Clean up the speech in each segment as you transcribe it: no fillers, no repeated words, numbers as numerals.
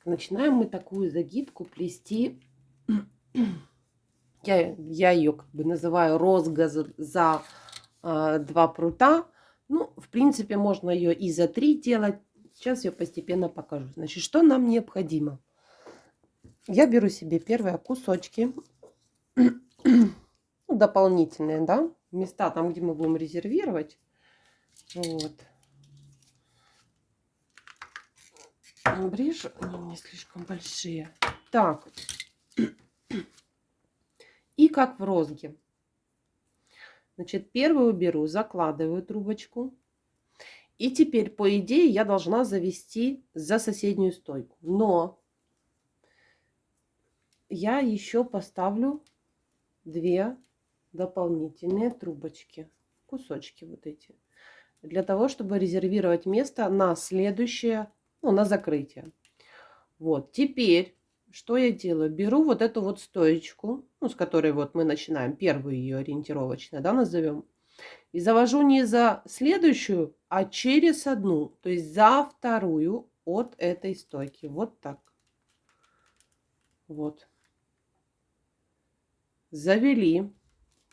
Начинаем мы такую загибку плести. Я ее как бы называю розга за 2 прута. Ну, в принципе, можно ее и за 3 делать. Сейчас я постепенно покажу. Значит, что нам необходимо? Я беру себе первые кусочки, ну, дополнительные, да, места там, где мы будем резервировать. Вот. Обрежу, они мне слишком большие. Так. И как в розге. Значит, первую беру, закладываю трубочку. И теперь, по идее, я должна завести за соседнюю стойку. Но я еще поставлю 2 дополнительные трубочки. Кусочки вот эти. Для того, чтобы резервировать место на следующее, ну, на закрытие. Вот, теперь, что я делаю? Беру вот эту вот стоечку, ну, с которой вот мы начинаем, первую ее ориентировочно, да, назовем. И завожу не за следующую, а через одну. То есть за вторую от этой стойки. Вот так. Вот. Завели.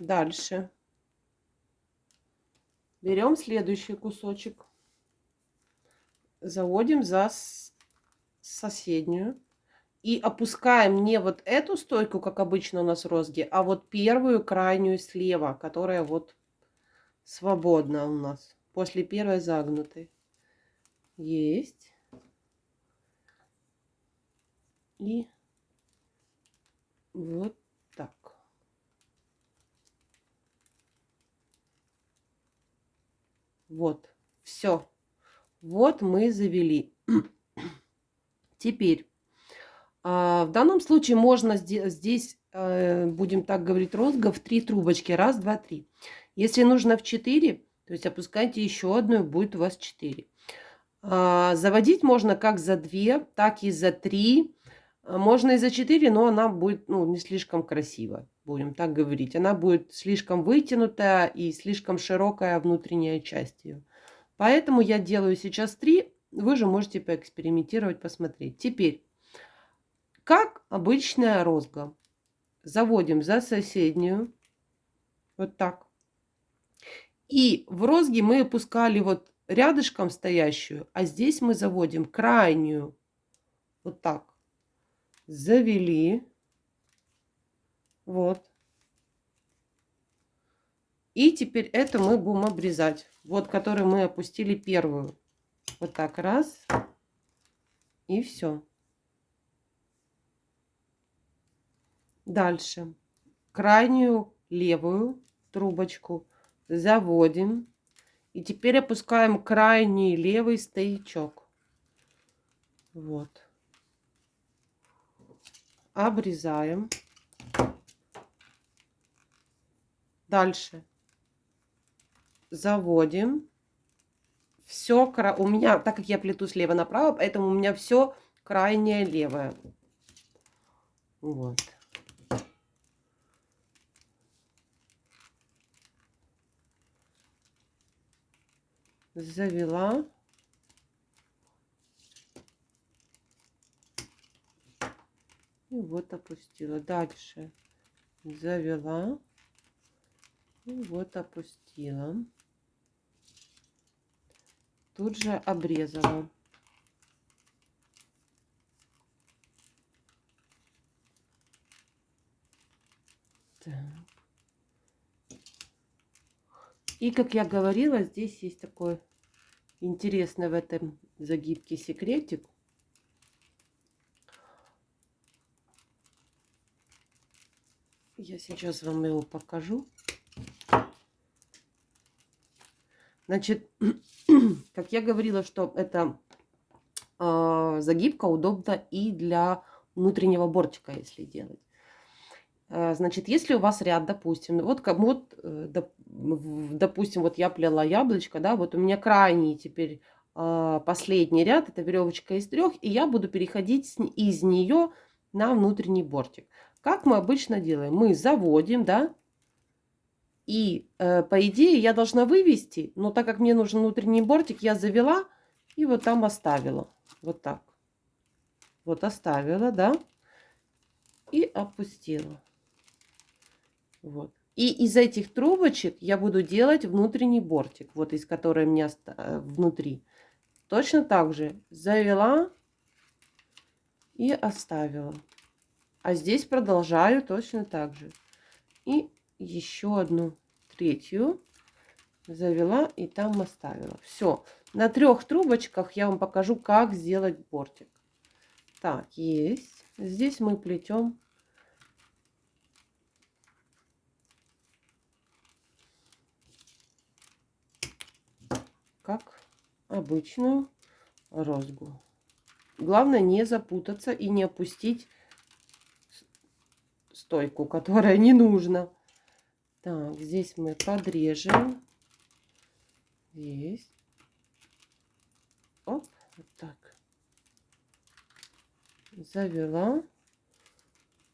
Дальше. Берем следующий кусочек. Заводим за соседнюю. И опускаем не вот эту стойку, как обычно у нас в розге, а вот первую крайнюю слева, которая вот свободна у нас. После первой загнутой. Есть. И вот так. Вот. Все. Вот мы завели. Теперь. В данном случае можно здесь, будем так говорить, розга в 3 трубочки. Раз, два, три. Если нужно в 4, то есть опускайте еще одну, будет у вас 4. Заводить можно как за 2, так и за 3. Можно и за 4, но она будет, ну, не слишком красиво, будем так говорить. Она будет слишком вытянутая и слишком широкая внутренняя часть ее. Поэтому я делаю сейчас 3. Вы же можете поэкспериментировать, посмотреть. Теперь. Как обычная розга. Заводим за соседнюю. Вот так. И в розге мы опускали вот рядышком стоящую, а здесь мы заводим крайнюю. Вот так. Завели. Вот. И теперь эту мы будем обрезать. Вот, которую мы опустили первую. Вот так. Раз. И все. Дальше. Крайнюю левую трубочку заводим. И теперь опускаем крайний левый стоячок. Вот. Обрезаем. Дальше. Заводим. Все, у меня, так как я плету слева направо, поэтому у меня все крайнее левое. Вот. Завела. И вот опустила. Дальше завела. И вот опустила. Тут же обрезала. Так. И как я говорила, здесь есть такой интересный в этом загибке секретик. Я сейчас вам его покажу. Значит, как я говорила, что эта загибка удобна и для внутреннего бортика, если делать. Значит, если у вас ряд, допустим, допустим, вот я плела яблочко, да, вот у меня крайний теперь последний ряд, это веревочка из 3, и я буду переходить из нее на внутренний бортик. Как мы обычно делаем? Мы заводим, да, и по идее я должна вывести, но так как мне нужен внутренний бортик, я завела и вот там оставила. Вот так. Вот оставила, да, и опустила. Вот. И из этих трубочек я буду делать внутренний бортик, вот из которой у меня внутри. Точно так же завела и оставила. А здесь продолжаю точно так же. И еще одну третью завела и там оставила. Все. На 3 трубочках я вам покажу, как сделать бортик. Так, есть. Здесь мы плетем как обычную розгу. Главное не запутаться и не опустить стойку, которая не нужна. Так, здесь мы подрежем. Есть. Оп, вот так. Завела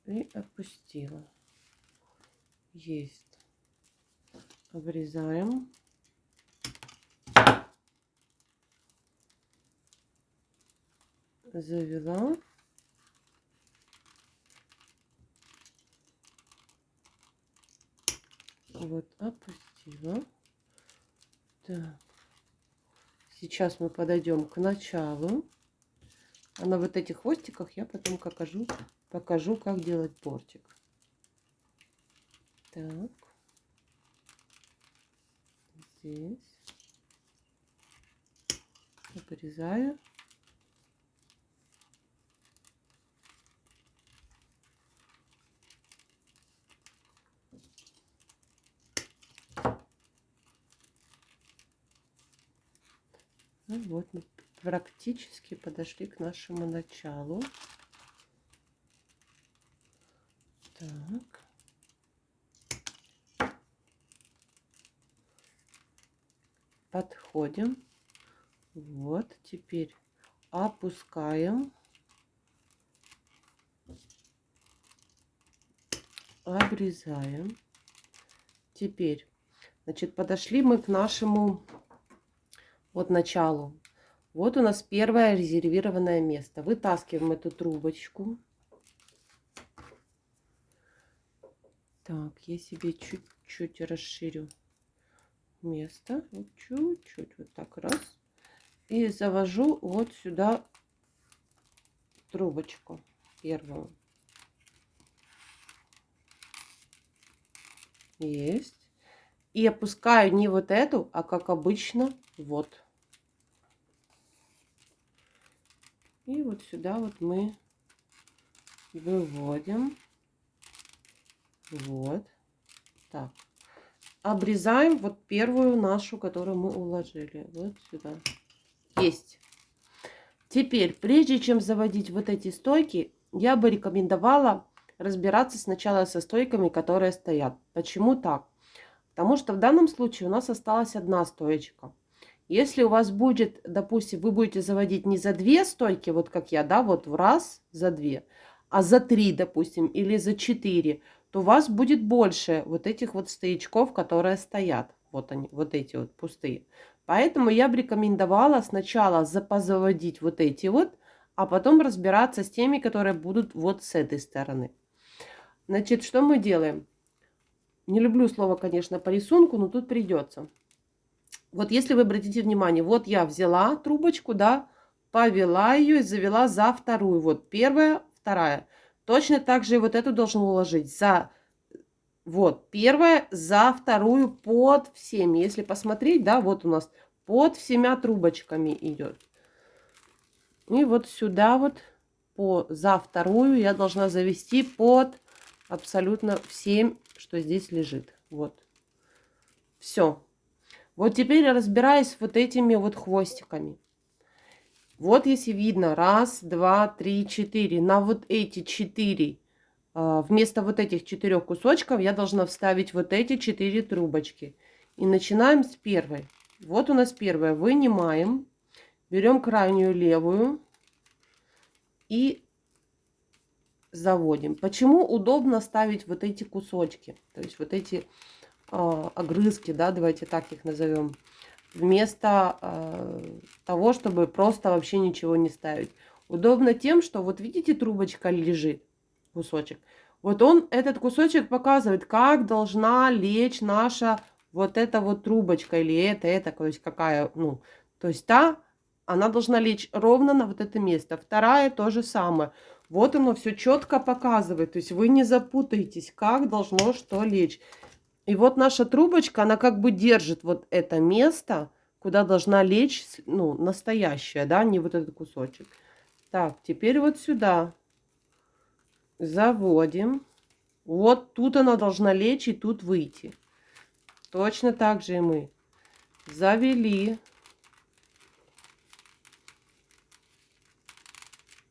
и опустила. Есть. Обрезаем. Завела. Вот, опустила. Так. Сейчас мы подойдем к началу. А на вот этих хвостиках я потом покажу, как делать бортик. Так. Здесь. Обрезаю. Ну вот, мы практически подошли к нашему началу. Так. Подходим. Вот, теперь опускаем. Обрезаем. Теперь, значит, подошли мы к нашему вот началу. Вот у нас первое резервированное место. Вытаскиваем эту трубочку. Так, я себе чуть-чуть расширю место. Вот чуть-чуть. Вот так раз. И завожу вот сюда трубочку первую. Есть. И опускаю не вот эту, а как обычно вот. И вот сюда вот мы выводим. Вот. Так. Обрезаем вот первую нашу, которую мы уложили. Вот сюда. Есть. Теперь, прежде чем заводить вот эти стойки, я бы рекомендовала разбираться сначала со стойками, которые стоят. Почему так? Потому что в данном случае у нас осталась одна стоечка. Если у вас будет, допустим, вы будете заводить не за 2 стойки, вот как я, да, вот в раз за 2, а за 3, допустим, или за 4, то у вас будет больше вот этих вот стоячков, которые стоят. Вот они, вот эти вот пустые. Поэтому я бы рекомендовала сначала позаводить вот эти вот, а потом разбираться с теми, которые будут вот с этой стороны. Значит, что мы делаем? Не люблю слово, конечно, по рисунку, но тут придется. Вот если вы обратите внимание, вот я взяла трубочку, да, повела ее и завела за вторую. Вот первая, вторая. Точно так же и вот эту должен уложить. Вот первая, за вторую под всеми. Если посмотреть, да, вот у нас под всеми трубочками идет. И вот сюда вот за вторую я должна завести под абсолютно всем, что здесь лежит. Вот. Все. Вот теперь я разбираюсь с вот этими вот хвостиками. Вот если видно, раз, два, три, 4. На вот эти 4, вместо вот этих 4 кусочков я должна вставить вот эти 4 трубочки. И начинаем с первой. Вот у нас первая. Вынимаем, берем крайнюю левую и заводим. Почему удобно ставить вот эти кусочки? То есть вот эти огрызки, да, давайте так их назовем, вместо того, чтобы просто вообще ничего не ставить. Удобно тем, что вот видите, трубочка лежит, кусочек. Вот он, этот кусочек показывает, как должна лечь наша вот эта вот трубочка или это, то есть какая, ну, то есть она должна лечь ровно на вот это место. Вторая то же самое. Вот оно все четко показывает, то есть вы не запутаетесь, как должно что лечь. И вот наша трубочка, она как бы держит вот это место, куда должна лечь, ну, настоящая, да, не вот этот кусочек. Так, теперь вот сюда заводим. Вот тут она должна лечь и тут выйти. Точно так же и мы завели.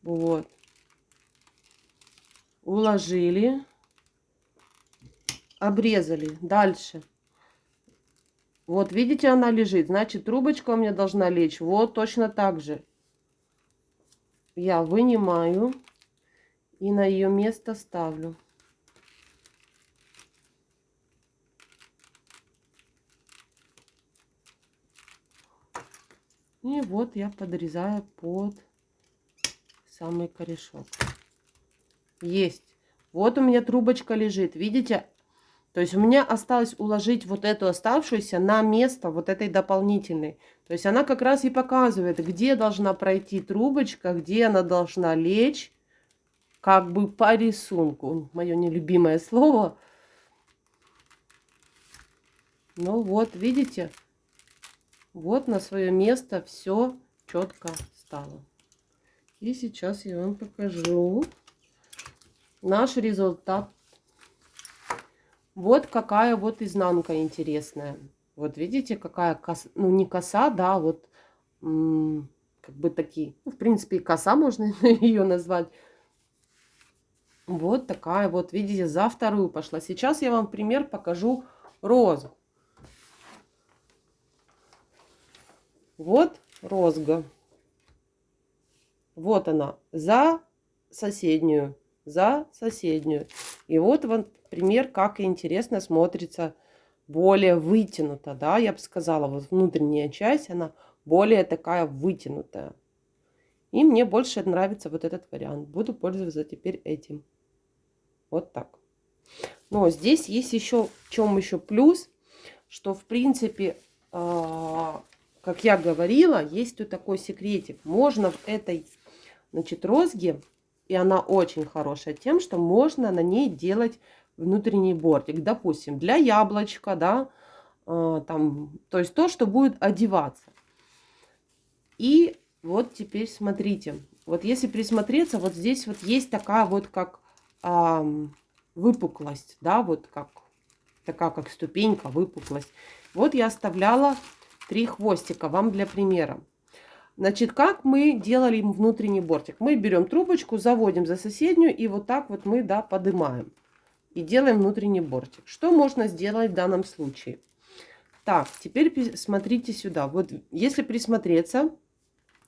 Вот. Уложили. Обрезали. Дальше. Вот видите, она лежит. Значит, трубочка у меня должна лечь. Вот точно так же. Я вынимаю и на ее место ставлю. И вот я подрезаю под самый корешок. Есть. Вот у меня трубочка лежит. Видите? То есть у меня осталось уложить вот эту оставшуюся на место вот этой дополнительной. То есть она как раз и показывает, где должна пройти трубочка, где она должна лечь. Как бы по рисунку. Мое нелюбимое слово. Ну вот, видите? Вот на свое место все четко стало. И сейчас я вам покажу наш результат. Вот какая вот изнанка интересная. Вот видите, какая коса, ну не коса, да, вот как бы такие, ну, в принципе, и коса можно ее назвать. Вот такая вот, видите, за вторую пошла. Сейчас я вам пример покажу розу. Вот розга. Вот она за соседнюю, за соседнюю. И вот пример, как интересно смотрится более вытянуто, да, я бы сказала, вот внутренняя часть, она более такая вытянутая. И мне больше нравится вот этот вариант. Буду пользоваться теперь этим. Вот так. Но здесь есть еще, в чем еще плюс, что в принципе, как я говорила, есть тут такой секретик. Можно в этой, значит, розге, и она очень хорошая тем, что можно на ней делать внутренний бортик. Допустим, для яблочка, да, там, то есть то, что будет одеваться. И вот теперь смотрите, вот если присмотреться, вот здесь вот есть такая вот как выпуклость, да, вот как такая как ступенька, выпуклость. Вот я оставляла 3 хвостика вам для примера. Значит, как мы делали внутренний бортик? Мы берем трубочку, заводим за соседнюю и вот так вот мы, да, поднимаем. И делаем внутренний бортик. Что можно сделать в данном случае? Так, теперь смотрите сюда. Вот если присмотреться,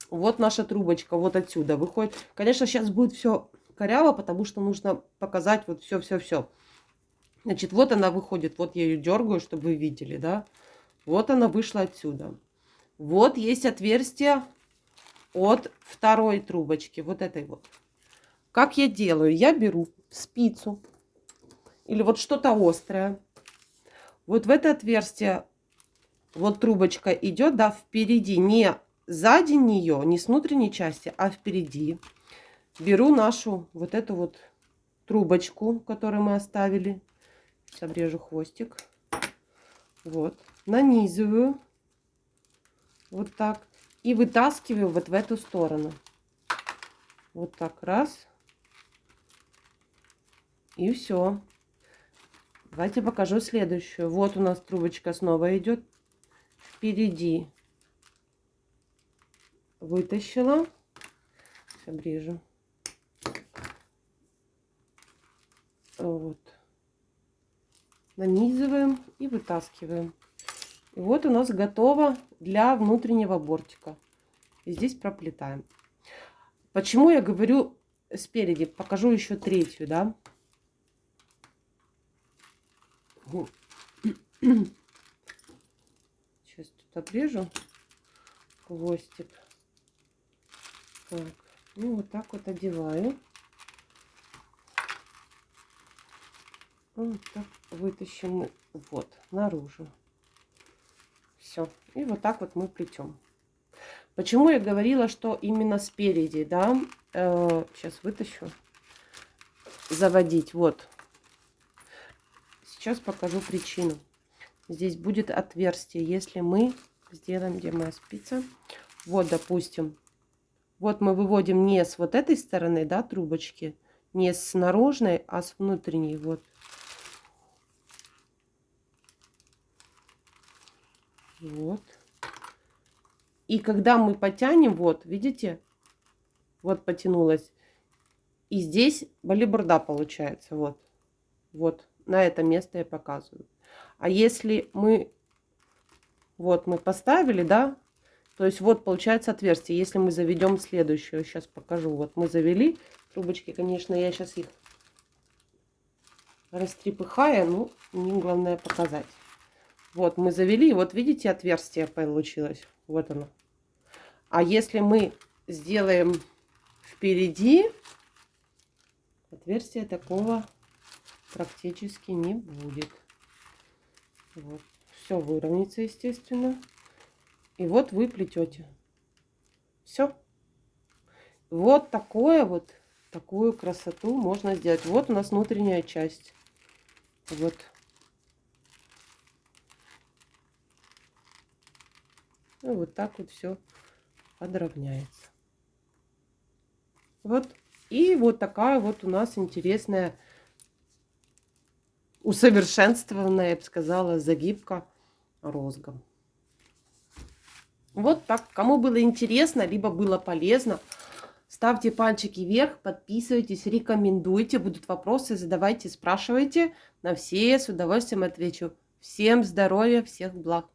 вот наша трубочка вот отсюда выходит. Конечно, сейчас будет все коряво, потому что нужно показать вот все. Значит, вот она выходит. Вот я ее дергаю, чтобы вы видели, да. Вот она вышла отсюда. Вот есть отверстие от второй трубочки, вот этой вот. Как я делаю? Я беру спицу или вот что-то острое. Вот в это отверстие вот трубочка идет, да, впереди, не сзади нее, не с внутренней части, а впереди. Беру нашу вот эту вот трубочку, которую мы оставили. Обрежу хвостик. Вот. Нанизываю. Вот так. И вытаскиваю вот в эту сторону. Вот так. Раз. И все. Давайте покажу следующую. Вот у нас трубочка снова идет впереди. Вытащила. Обрежу. Вот. Нанизываем и вытаскиваем. И вот у нас готово для внутреннего бортика. И здесь проплетаем. Почему я говорю спереди? Покажу еще третью, да. Сейчас тут обрежу хвостик. Так, И вот так вот одеваю. Вот так вытащим мы вот наружу. Все. И вот так вот мы плетем. Почему я говорила, что именно спереди, да? Сейчас вытащу. Заводить. Вот. Сейчас покажу причину. Здесь будет отверстие. Если мы сделаем, где моя спица. Вот, допустим. Вот мы выводим не с вот этой стороны, да, трубочки. Не с наружной, а с внутренней. Вот. Вот. И когда мы потянем, вот, видите, вот потянулась. И здесь балибурда получается, вот. Вот, на это место я показываю. А если мы, вот мы поставили, да, то есть вот получается отверстие. Если мы заведем следующую, сейчас покажу. Вот мы завели трубочки, конечно, я сейчас их растрепыхаю, ну, мне главное показать. Вот мы завели, вот видите, отверстие получилось. Вот оно. А если мы сделаем впереди, отверстия такого практически не будет. Вот. Все выровняется, естественно. И вот вы плетете. Все. Вот такую красоту можно сделать. Вот у нас внутренняя часть. Вот. И вот так вот все подровняется. Вот. И вот такая вот у нас интересная, усовершенствованная, я бы сказала, загибка розгом. Вот так. Кому было интересно, либо было полезно, ставьте пальчики вверх, подписывайтесь, рекомендуйте. Будут вопросы, задавайте, спрашивайте. На все с удовольствием отвечу. Всем здоровья, всех благ.